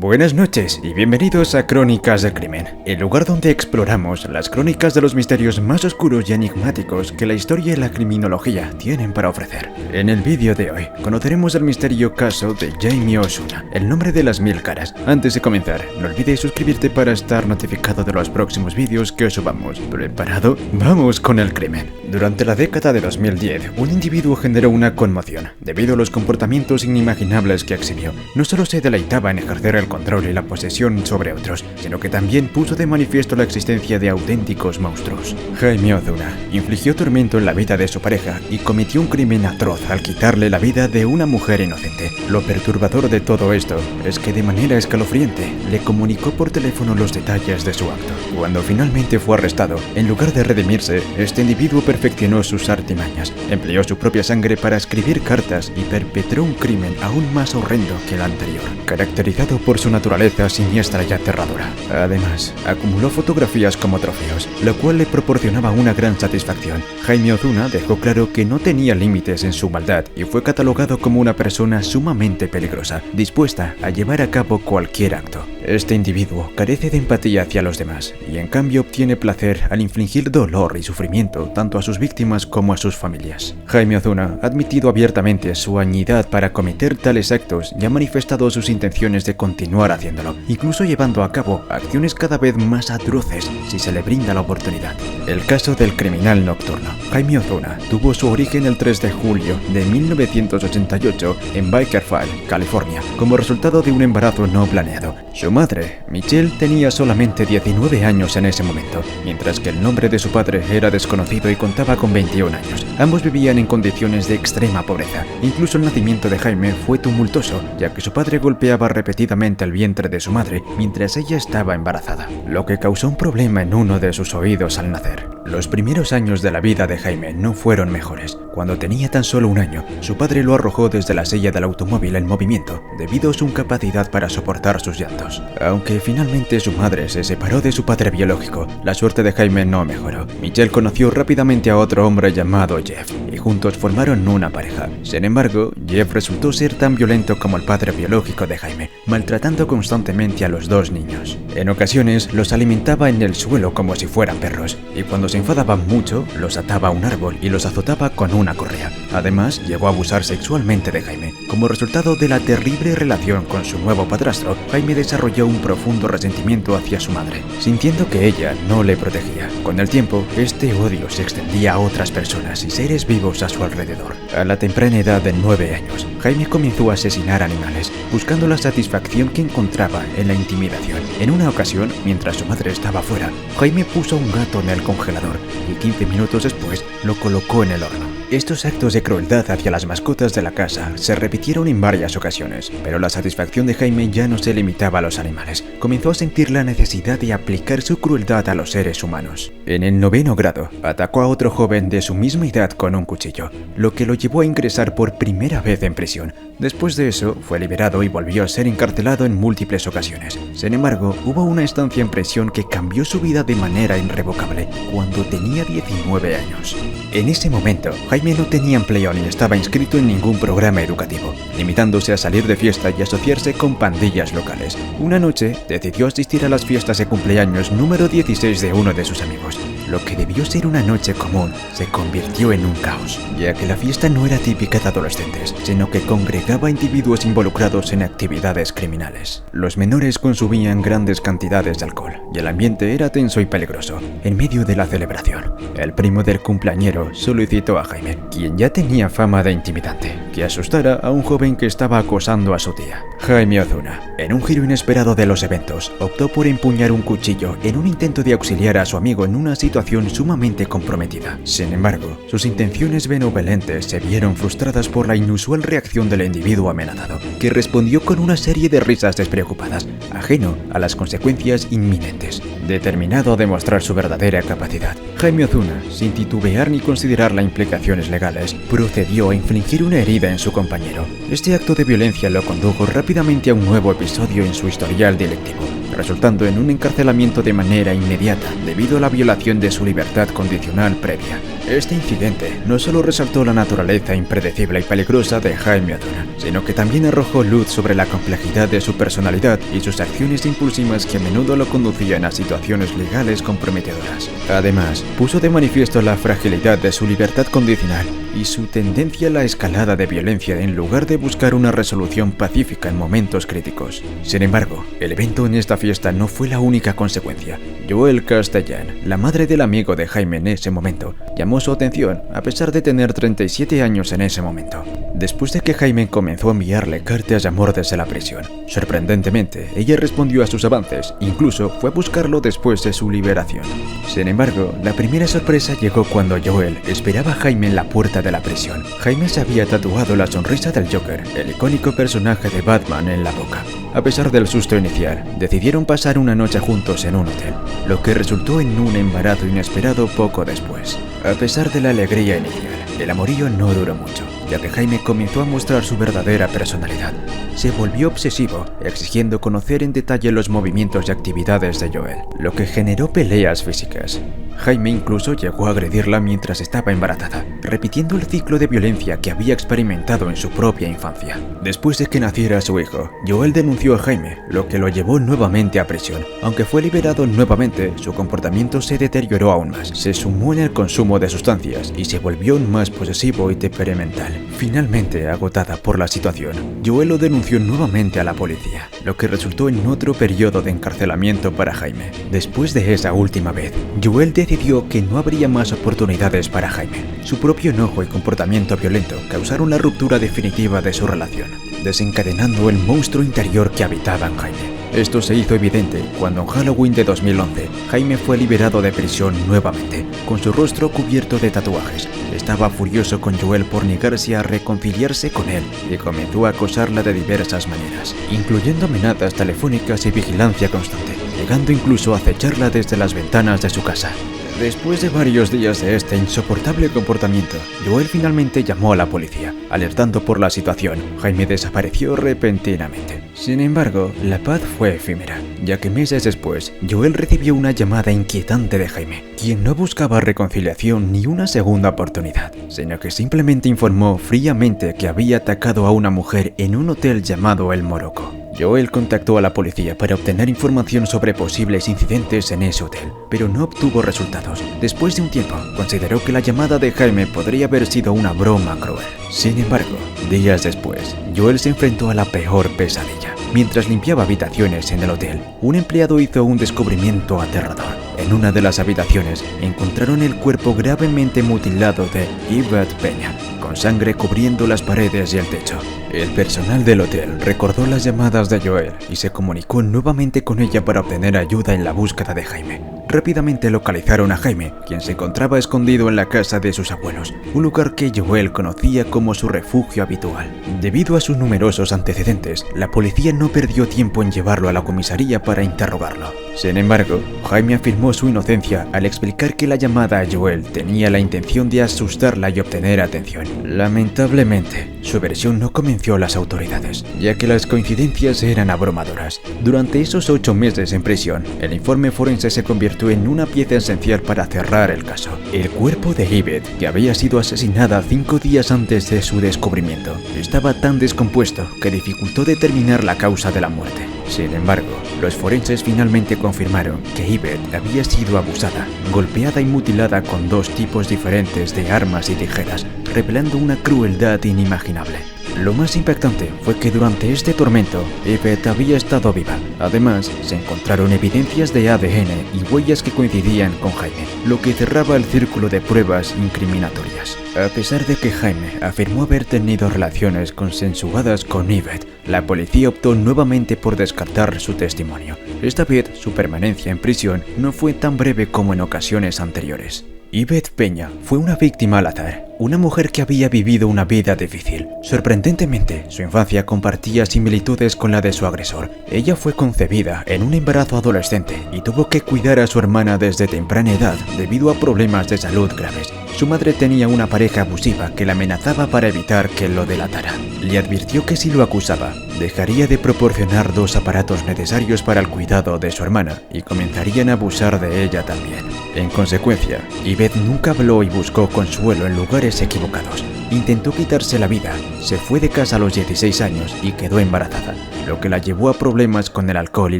Buenas noches y bienvenidos a Crónicas del Crimen, el lugar donde exploramos las crónicas de los misterios más oscuros y enigmáticos que la historia y la criminología tienen para ofrecer. En el vídeo de hoy conoceremos el misterioso caso de Jaime Ozuna, el nombre de las 1000 caras. Antes de comenzar, no olvides suscribirte para estar notificado de los próximos vídeos que subamos. ¿Preparado? ¡Vamos con el crimen! Durante la década de 2010, un individuo generó una conmoción debido a los comportamientos inimaginables que exhibió. No solo se deleitaba en ejercer el control y la posesión sobre otros, sino que también puso de manifiesto la existencia de auténticos monstruos. Jaime Ozuna infligió tormento en la vida de su pareja y cometió un crimen atroz al quitarle la vida de una mujer inocente. Lo perturbador de todo esto es que de manera escalofriante le comunicó por teléfono los detalles de su acto. Cuando finalmente fue arrestado, en lugar de redimirse, este individuo perfeccionó sus artimañas, empleó su propia sangre para escribir cartas y perpetró un crimen aún más horrendo que el anterior, caracterizado por su naturaleza siniestra y aterradora. Además, acumuló fotografías como trofeos, lo cual le proporcionaba una gran satisfacción. Jaime Ozuna dejó claro que no tenía límites en su maldad y fue catalogado como una persona sumamente peligrosa, dispuesta a llevar a cabo cualquier acto. Este individuo carece de empatía hacia los demás y en cambio obtiene placer al infligir dolor y sufrimiento tanto a sus víctimas como a sus familias. Jaime Ozuna ha admitido abiertamente su añidad para cometer tales actos y ha manifestado sus intenciones de continuar haciéndolo, incluso llevando a cabo acciones cada vez más atroces si se le brinda la oportunidad. El caso del criminal nocturno. Jaime Ozuna tuvo su origen el 3 de julio de 1988 en Bakersfield, California, como resultado de un embarazo no planeado. Su madre, Michelle, tenía solamente 19 años en ese momento, mientras que el nombre de su padre era desconocido y contaba con 21 años. Ambos vivían en condiciones de extrema pobreza. Incluso el nacimiento de Jaime fue tumultuoso, ya que su padre golpeaba repetidamente el vientre de su madre mientras ella estaba embarazada, lo que causó un problema en uno de sus oídos al nacer. Los primeros años de la vida de Jaime no fueron mejores. Cuando tenía tan solo un año, su padre lo arrojó desde la silla del automóvil en movimiento, debido a su incapacidad para soportar sus llantos. Aunque finalmente su madre se separó de su padre biológico, la suerte de Jaime no mejoró. Michelle conoció rápidamente a otro hombre llamado Jeff, y juntos formaron una pareja. Sin embargo, Jeff resultó ser tan violento como el padre biológico de Jaime, maltratando constantemente a los dos niños. En ocasiones, los alimentaba en el suelo como si fueran perros, y cuando se enfadaban mucho, los ataba a un árbol y los azotaba con una correa. Además, llegó a abusar sexualmente de Jaime. Como resultado de la terrible relación con su nuevo padrastro, Jaime desarrolló un profundo resentimiento hacia su madre, sintiendo que ella no le protegía. Con el tiempo, este odio se extendía a otras personas y seres vivos a su alrededor. A la temprana edad de 9 años, Jaime comenzó a asesinar animales, buscando la satisfacción que encontraba en la intimidación. En una ocasión, mientras su madre estaba fuera, Jaime puso un gato en el congelador y 15 minutos después lo colocó en el horno. Estos actos de crueldad hacia las mascotas de la casa se repitieron en varias ocasiones, pero la satisfacción de Jaime ya no se limitaba a los animales. Comenzó a sentir la necesidad de aplicar su crueldad a los seres humanos. En el 9º grado, atacó a otro joven de su misma edad con un cuchillo, lo que lo llevó a ingresar por primera vez en prisión. Después de eso, fue liberado y volvió a ser encarcelado en múltiples ocasiones. Sin embargo, hubo una estancia en prisión que cambió su vida de manera irrevocable, cuando tenía 19 años. En ese momento, Jaime no tenía empleo ni estaba inscrito en ningún programa educativo, limitándose a salir de fiesta y asociarse con pandillas locales. Una noche, decidió asistir a las fiestas de cumpleaños número 16 de uno de sus amigos. Lo que debió ser una noche común se convirtió en un caos, ya que la fiesta no era típica de adolescentes, sino que congregaba a individuos involucrados en actividades criminales. Los menores consumían grandes cantidades de alcohol, y el ambiente era tenso y peligroso. En medio de la celebración, el primo del cumpleañero solicitó a Jaime, quien ya tenía fama de intimidante, que asustara a un joven que estaba acosando a su tía. Jaime Ozuna, en un giro inesperado de los eventos, optó por empuñar un cuchillo en un intento de auxiliar a su amigo en una situación sumamente comprometida. Sin embargo, sus intenciones benevolentes se vieron frustradas por la inusual reacción del individuo amenazado, que respondió con una serie de risas despreocupadas, ajeno a las consecuencias inminentes. Determinado a demostrar su verdadera capacidad, Jaime Ozuna, sin titubear ni considerar las implicaciones legales, procedió a infligir una herida en su compañero. Este acto de violencia lo condujo rápidamente a un nuevo episodio en su historial delictivo. resultando en un encarcelamiento de manera inmediata debido a la violación de su libertad condicional previa. Este incidente no solo resaltó la naturaleza impredecible y peligrosa de Jaime Aduna, sino que también arrojó luz sobre la complejidad de su personalidad y sus acciones impulsivas que a menudo lo conducían a situaciones legales comprometedoras. Además, puso de manifiesto la fragilidad de su libertad condicional y su tendencia a la escalada de violencia en lugar de buscar una resolución pacífica en momentos críticos. Sin embargo, el evento en esta fiesta no fue la única consecuencia. Joelle Castellan, la madre del amigo de Jaime en ese momento, llamó su atención a pesar de tener 37 años en ese momento. Después de que Jaime comenzó a enviarle cartas de amor desde la prisión, sorprendentemente, ella respondió a sus avances, incluso fue a buscarlo después de su liberación. Sin embargo, la primera sorpresa llegó cuando Joelle esperaba a Jaime en la puerta de la prisión. Jaime se había tatuado la sonrisa del Joker, el icónico personaje de Batman, en la boca. A pesar del susto inicial, decidieron pasar una noche juntos en un hotel, lo que resultó en un embarazo inesperado poco después. A pesar de la alegría inicial, el amorío no duró mucho, ya que Jaime comenzó a mostrar su verdadera personalidad. Se volvió obsesivo, exigiendo conocer en detalle los movimientos y actividades de Joelle, lo que generó peleas físicas. Jaime incluso llegó a agredirla mientras estaba embarazada, repitiendo el ciclo de violencia que había experimentado en su propia infancia. Después de que naciera su hijo, Joelle denunció a Jaime, lo que lo llevó nuevamente a prisión. Aunque fue liberado nuevamente, su comportamiento se deterioró aún más. Se sumó en el consumo de sustancias y se volvió aún más posesivo y temperamental. Finalmente, agotada por la situación, Joelle lo denunció nuevamente a la policía, lo que resultó en otro periodo de encarcelamiento para Jaime. Después de esa última vez, Joelle decidió que no habría más oportunidades para Jaime. Su propio enojo y comportamiento violento causaron la ruptura definitiva de su relación, desencadenando el monstruo interior que habitaba en Jaime. Esto se hizo evidente cuando en Halloween de 2011, Jaime fue liberado de prisión nuevamente, con su rostro cubierto de tatuajes. Estaba furioso con Joelle por negarse a reconciliarse con él y comenzó a acosarla de diversas maneras, incluyendo amenazas telefónicas y vigilancia constante, llegando incluso a acecharla desde las ventanas de su casa. Después de varios días de este insoportable comportamiento, Joelle finalmente llamó a la policía, alertando por la situación. Jaime desapareció repentinamente. Sin embargo, la paz fue efímera, ya que meses después, Joelle recibió una llamada inquietante de Jaime, quien no buscaba reconciliación ni una segunda oportunidad, sino que simplemente informó fríamente que había atacado a una mujer en un hotel llamado El Morocco. Joelle contactó a la policía para obtener información sobre posibles incidentes en ese hotel, pero no obtuvo resultados. Después de un tiempo, consideró que la llamada de Jaime podría haber sido una broma cruel. Sin embargo, días después, Joelle se enfrentó a la peor pesadilla. Mientras limpiaba habitaciones en el hotel, un empleado hizo un descubrimiento aterrador. En una de las habitaciones, encontraron el cuerpo gravemente mutilado de Yvette Peña, con sangre cubriendo las paredes y el techo. El personal del hotel recordó las llamadas de Joelle y se comunicó nuevamente con ella para obtener ayuda en la búsqueda de Jaime. Rápidamente localizaron a Jaime, quien se encontraba escondido en la casa de sus abuelos, un lugar que Joelle conocía como su refugio habitual. Debido a sus numerosos antecedentes, la policía no perdió tiempo en llevarlo a la comisaría para interrogarlo. Sin embargo, Jaime afirmó su inocencia al explicar que la llamada a Joelle tenía la intención de asustarla y obtener atención. Lamentablemente, su versión no convenció a las autoridades, ya que las coincidencias eran abrumadoras. Durante esos 8 meses en prisión, el informe forense se convirtió en una pieza esencial para cerrar el caso. El cuerpo de Yvette, que había sido asesinada 5 días antes de su descubrimiento, estaba tan descompuesto que dificultó determinar la causa de la muerte. Sin embargo, los forenses finalmente confirmaron que Yvette había sido abusada, golpeada y mutilada con 2 tipos diferentes de armas y tijeras, revelando una crueldad inimaginable. Lo más impactante fue que durante este tormento, Yvette había estado viva. Además, se encontraron evidencias de ADN y huellas que coincidían con Jaime, lo que cerraba el círculo de pruebas incriminatorias. A pesar de que Jaime afirmó haber tenido relaciones consensuadas con Yvette, la policía optó nuevamente por descartar su testimonio. Esta vez, su permanencia en prisión no fue tan breve como en ocasiones anteriores. Yvette Peña fue una víctima al azar, una mujer que había vivido una vida difícil. Sorprendentemente, su infancia compartía similitudes con la de su agresor. Ella fue concebida en un embarazo adolescente y tuvo que cuidar a su hermana desde temprana edad debido a problemas de salud graves. Su madre tenía una pareja abusiva que la amenazaba para evitar que lo delatara. Le advirtió que si lo acusaba, dejaría de proporcionar 2 aparatos necesarios para el cuidado de su hermana y comenzarían a abusar de ella también. En consecuencia, Yvette nunca habló y buscó consuelo en lugares equivocados. Intentó quitarse la vida, se fue de casa a los 16 años y quedó embarazada, lo que la llevó a problemas con el alcohol y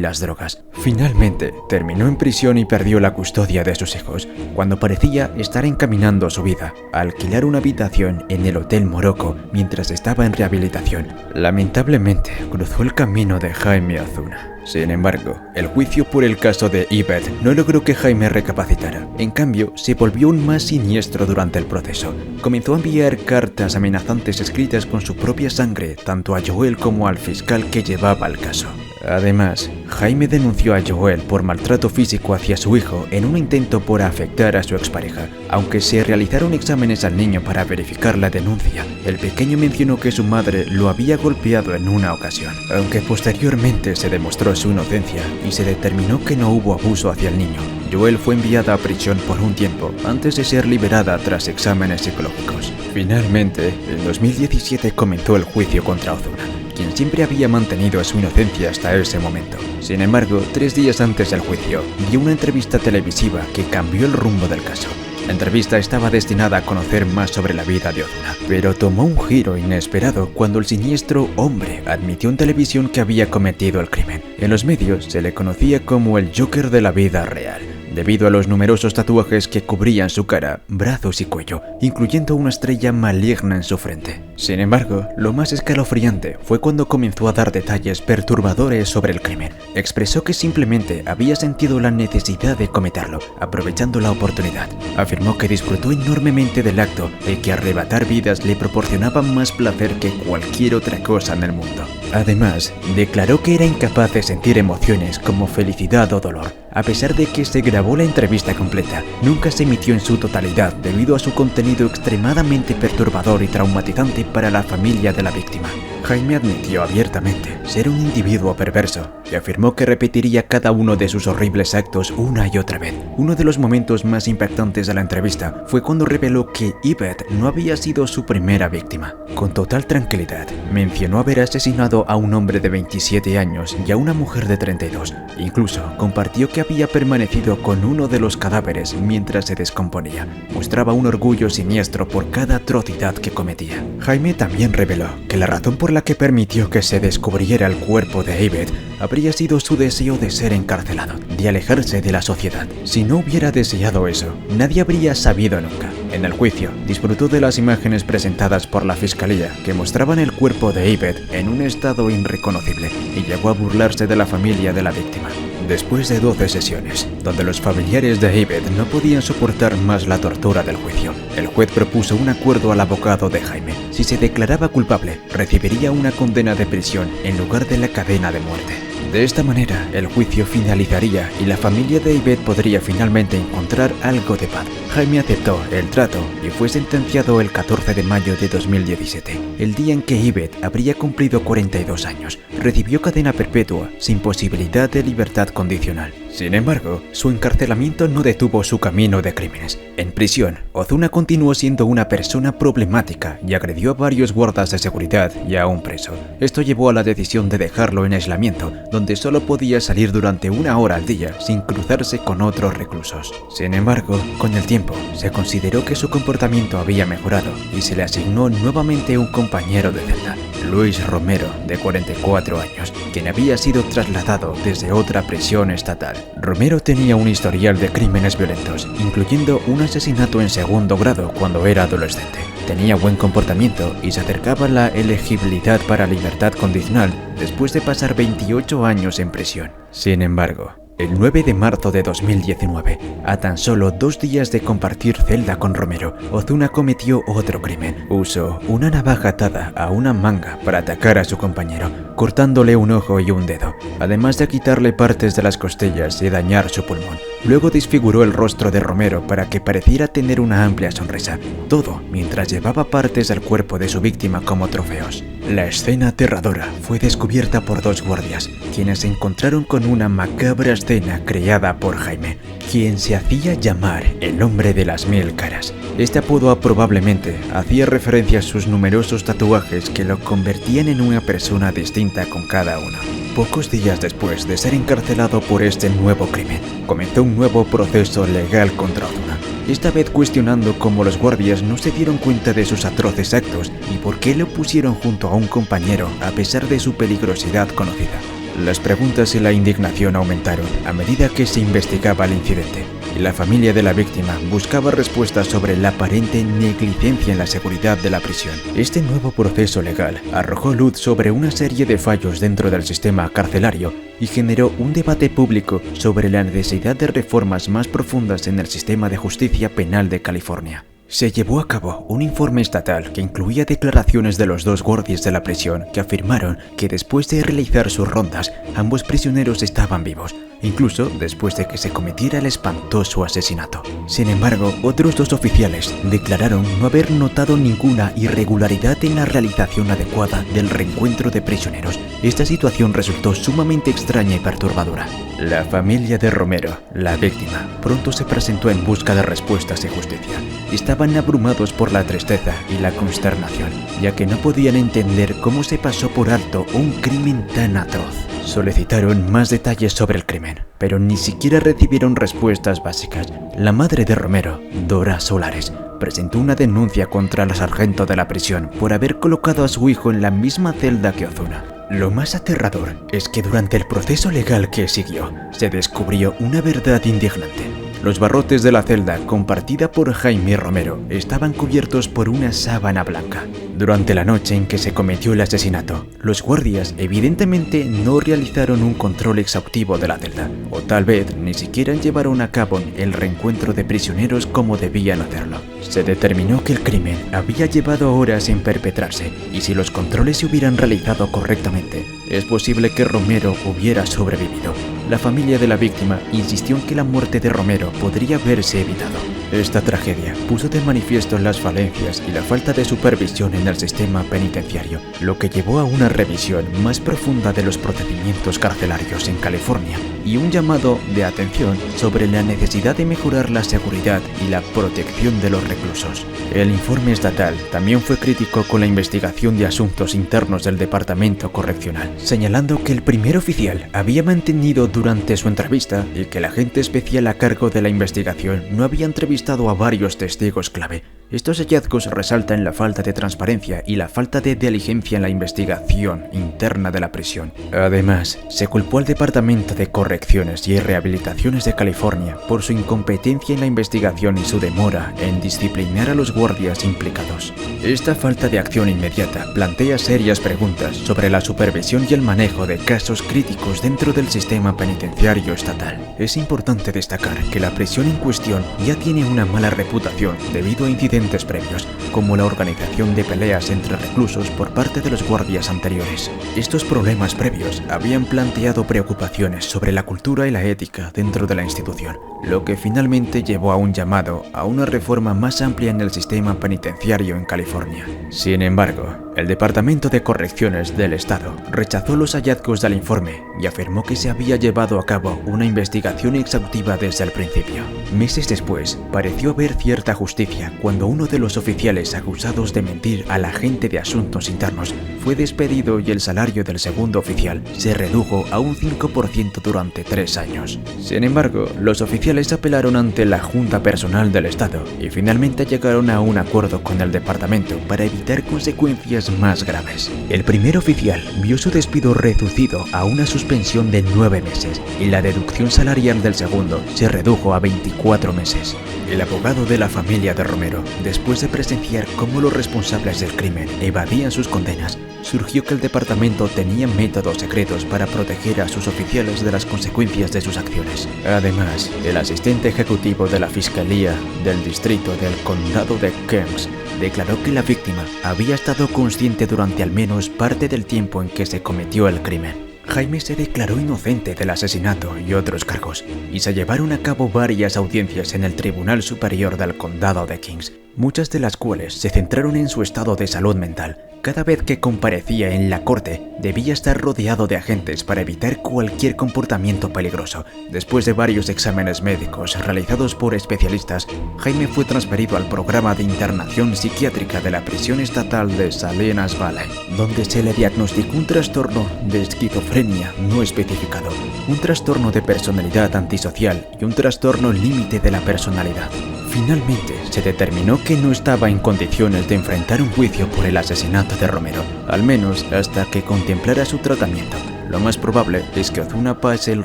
las drogas. Finalmente, terminó en prisión y perdió la custodia de sus hijos, cuando parecía estar encaminando su vida a alquilar una habitación en el Hotel Morocco mientras estaba en rehabilitación. Lamentablemente, cruzó el camino de Jaime Ozuna. Sin embargo, el juicio por el caso de Yvette no logró que Jaime recapacitara. En cambio, se volvió aún más siniestro durante el proceso. Comenzó a enviar cartas amenazantes escritas con su propia sangre tanto a Joel como al fiscal que llevaba el caso. Además, Jaime denunció a Joel por maltrato físico hacia su hijo en un intento por afectar a su expareja. Aunque se realizaron exámenes al niño para verificar la denuncia, el pequeño mencionó que su madre lo había golpeado en una ocasión, aunque posteriormente se demostró su inocencia y se determinó que no hubo abuso hacia el niño. Joel fue enviada a prisión por un tiempo antes de ser liberada tras exámenes psicológicos. Finalmente, en 2017 comenzó el juicio contra Ozuna, quien siempre había mantenido su inocencia hasta ese momento. Sin embargo, 3 días antes del juicio, dio una entrevista televisiva que cambió el rumbo del caso. La entrevista estaba destinada a conocer más sobre la vida de Ozuna, pero tomó un giro inesperado cuando el siniestro hombre admitió en televisión que había cometido el crimen. En los medios se le conocía como el Joker de la vida real, debido a los numerosos tatuajes que cubrían su cara, brazos y cuello, incluyendo una estrella maligna en su frente. Sin embargo, lo más escalofriante fue cuando comenzó a dar detalles perturbadores sobre el crimen. Expresó que simplemente había sentido la necesidad de cometerlo, aprovechando la oportunidad. Afirmó que disfrutó enormemente del acto y que arrebatar vidas le proporcionaba más placer que cualquier otra cosa en el mundo. Además, declaró que era incapaz de sentir emociones como felicidad o dolor. A pesar de que se grabó la entrevista completa, nunca se emitió en su totalidad debido a su contenido extremadamente perturbador y traumatizante para la familia de la víctima. Jaime admitió abiertamente ser un individuo perverso y afirmó que repetiría cada uno de sus horribles actos una y otra vez. Uno de los momentos más impactantes de la entrevista fue cuando reveló que Yvette no había sido su primera víctima. Con total tranquilidad, mencionó haber asesinado a un hombre de 27 años y a una mujer de 32. Incluso compartió que había permanecido con uno de los cadáveres mientras se descomponía. Mostraba un orgullo siniestro por cada atrocidad que cometía. Jaime también reveló que la razón por la que permitió que se descubriera el cuerpo de Yvette habría sido su deseo de ser encarcelado, de alejarse de la sociedad. Si no hubiera deseado eso, nadie habría sabido nunca. En el juicio, disfrutó de las imágenes presentadas por la fiscalía que mostraban el cuerpo de Yvette en un estado irreconocible y llegó a burlarse de la familia de la víctima. Después de 12 sesiones, donde los familiares de Yvette no podían soportar más la tortura del juicio, el juez propuso un acuerdo al abogado de Jaime. Si se declaraba culpable, recibiría una condena de prisión en lugar de la cadena de muerte. De esta manera, el juicio finalizaría y la familia de Yvette podría finalmente encontrar algo de paz. Jaime aceptó el trato y fue sentenciado el 14 de mayo de 2017, el día en que Yvette habría cumplido 42 años. Recibió cadena perpetua sin posibilidad de libertad condicional. Sin embargo, su encarcelamiento no detuvo su camino de crímenes. En prisión, Ozuna continuó siendo una persona problemática y agredió a varios guardas de seguridad y a un preso. Esto llevó a la decisión de dejarlo en aislamiento, donde solo podía salir durante 1 hora al día sin cruzarse con otros reclusos. Sin embargo, con el tiempo, se consideró que su comportamiento había mejorado y se le asignó nuevamente un compañero de celda, Luis Romero, de 44 años, quien había sido trasladado desde otra prisión estatal. Romero tenía un historial de crímenes violentos, incluyendo un asesinato en 2º grado cuando era adolescente. Tenía buen comportamiento y se acercaba a la elegibilidad para libertad condicional después de pasar 28 años en prisión. Sin embargo, el 9 de marzo de 2019, a tan solo 2 días de compartir celda con Romero, Ozuna cometió otro crimen. Usó una navaja atada a una manga para atacar a su compañero, cortándole un ojo y un dedo, además de quitarle partes de las costillas y dañar su pulmón. Luego desfiguró el rostro de Romero para que pareciera tener una amplia sonrisa, todo mientras llevaba partes del cuerpo de su víctima como trofeos. La escena aterradora fue descubierta por dos guardias, quienes se encontraron con una macabra escena creada por Jaime, quien se hacía llamar el hombre de las 1000 caras. Este apodo probablemente hacía referencia a sus numerosos tatuajes que lo convertían en una persona distinta con cada uno. Pocos días después de ser encarcelado por este nuevo crimen, comenzó un nuevo proceso legal contra Ozuna, esta vez cuestionando cómo los guardias no se dieron cuenta de sus atroces actos y por qué lo pusieron junto a un compañero a pesar de su peligrosidad conocida. Las preguntas y la indignación aumentaron a medida que se investigaba el incidente, y la familia de la víctima buscaba respuestas sobre la aparente negligencia en la seguridad de la prisión. Este nuevo proceso legal arrojó luz sobre una serie de fallos dentro del sistema carcelario y generó un debate público sobre la necesidad de reformas más profundas en el sistema de justicia penal de California. Se llevó a cabo un informe estatal que incluía declaraciones de los dos guardias de la prisión que afirmaron que después de realizar sus rondas, ambos prisioneros estaban vivos, incluso después de que se cometiera el espantoso asesinato. Sin embargo, otros dos oficiales declararon no haber notado ninguna irregularidad en la realización adecuada del reencuentro de prisioneros. Esta situación resultó sumamente extraña y perturbadora. La familia de Romero, la víctima, pronto se presentó en busca de respuestas y justicia. Estaban abrumados por la tristeza y la consternación, ya que no podían entender cómo se pasó por alto un crimen tan atroz. Solicitaron más detalles sobre el crimen, pero ni siquiera recibieron respuestas básicas. La madre de Romero, Dora Solares, presentó una denuncia contra el sargento de la prisión por haber colocado a su hijo en la misma celda que Ozuna. Lo más aterrador es que durante el proceso legal que siguió, se descubrió una verdad indignante. Los barrotes de la celda, compartida por Jaime Romero, estaban cubiertos por una sábana blanca. Durante la noche en que se cometió el asesinato, los guardias evidentemente no realizaron un control exhaustivo de la celda, o tal vez ni siquiera llevaron a cabo el reencuentro de prisioneros como debían hacerlo. Se determinó que el crimen había llevado horas en perpetrarse, y si los controles se hubieran realizado correctamente, es posible que Romero hubiera sobrevivido. La familia de la víctima insistió en que la muerte de Romero podría haberse evitado. Esta tragedia puso de manifiesto las falencias y la falta de supervisión en el sistema penitenciario, lo que llevó a una revisión más profunda de los procedimientos carcelarios en California y un llamado de atención sobre la necesidad de mejorar la seguridad y la protección de los reclusos. El informe estatal también fue crítico con la investigación de asuntos internos del Departamento Correccional, señalando que el primer oficial había mantenido durante su entrevista y que el agente especial a cargo de la investigación no había entrevistado a varios testigos clave. Estos hallazgos resaltan la falta de transparencia y la falta de diligencia en la investigación interna de la prisión. Además, se culpó al Departamento de Correcciones y Rehabilitaciones de California por su incompetencia en la investigación y su demora en disciplinar a los guardias implicados. Esta falta de acción inmediata plantea serias preguntas sobre la supervisión y el manejo de casos críticos dentro del sistema penitenciario estatal. Es importante destacar que la prisión en cuestión ya tiene una mala reputación debido a incidentes previos, como la organización de peleas entre reclusos por parte de los guardias anteriores. Estos problemas previos habían planteado preocupaciones sobre la cultura y la ética dentro de la institución, lo que finalmente llevó a un llamado a una reforma más amplia en el sistema penitenciario en California. Sin embargo, el Departamento de Correcciones del Estado rechazó los hallazgos del informe y afirmó que se había llevado a cabo una investigación exhaustiva desde el principio. Meses después, pareció haber cierta justicia cuando uno de los oficiales acusados de mentir al agente de asuntos internos fue despedido y el salario del segundo oficial se redujo a un 5% durante 3 años. Sin embargo, los oficiales apelaron ante la Junta Personal del Estado y finalmente llegaron a un acuerdo con el departamento para evitar consecuencias más graves. El primer oficial vio su despido reducido a una suspensión de 9 meses y la deducción salarial del segundo se redujo a 24 meses. El abogado de la familia de Romero, después de presenciar cómo los responsables del crimen evadían sus condenas, surgió que el departamento tenía métodos secretos para proteger a sus oficiales de las consecuencias de sus acciones. Además, el asistente ejecutivo de la Fiscalía del Distrito del Condado de Kings declaró que la víctima había estado consciente durante al menos parte del tiempo en que se cometió el crimen. Jaime se declaró inocente del asesinato y otros cargos, y se llevaron a cabo varias audiencias en el Tribunal Superior del Condado de Kings, muchas de las cuales se centraron en su estado de salud mental, Cada vez que comparecía en la corte, debía estar rodeado de agentes para evitar cualquier comportamiento peligroso. Después de varios exámenes médicos realizados por especialistas, Jaime fue transferido al programa de internación psiquiátrica de la prisión estatal de Salinas Valley, donde se le diagnosticó un trastorno de esquizofrenia no especificado, un trastorno de personalidad antisocial y un trastorno límite de la personalidad. Finalmente, se determinó que no estaba en condiciones de enfrentar un juicio por el asesinato de Romero, al menos hasta que contemplara su tratamiento. Lo más probable es que Ozuna pase el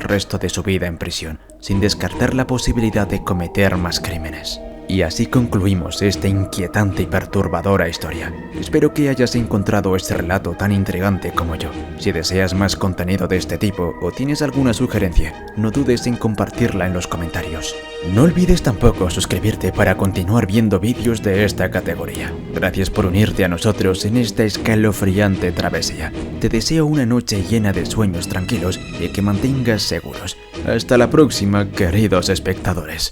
resto de su vida en prisión, sin descartar la posibilidad de cometer más crímenes. Y así concluimos esta inquietante y perturbadora historia. Espero que hayas encontrado este relato tan intrigante como yo. Si deseas más contenido de este tipo o tienes alguna sugerencia, no dudes en compartirla en los comentarios. No olvides tampoco suscribirte para continuar viendo vídeos de esta categoría. Gracias por unirte a nosotros en esta escalofriante travesía. Te deseo una noche llena de sueños tranquilos y que mantengas seguros. Hasta la próxima, queridos espectadores.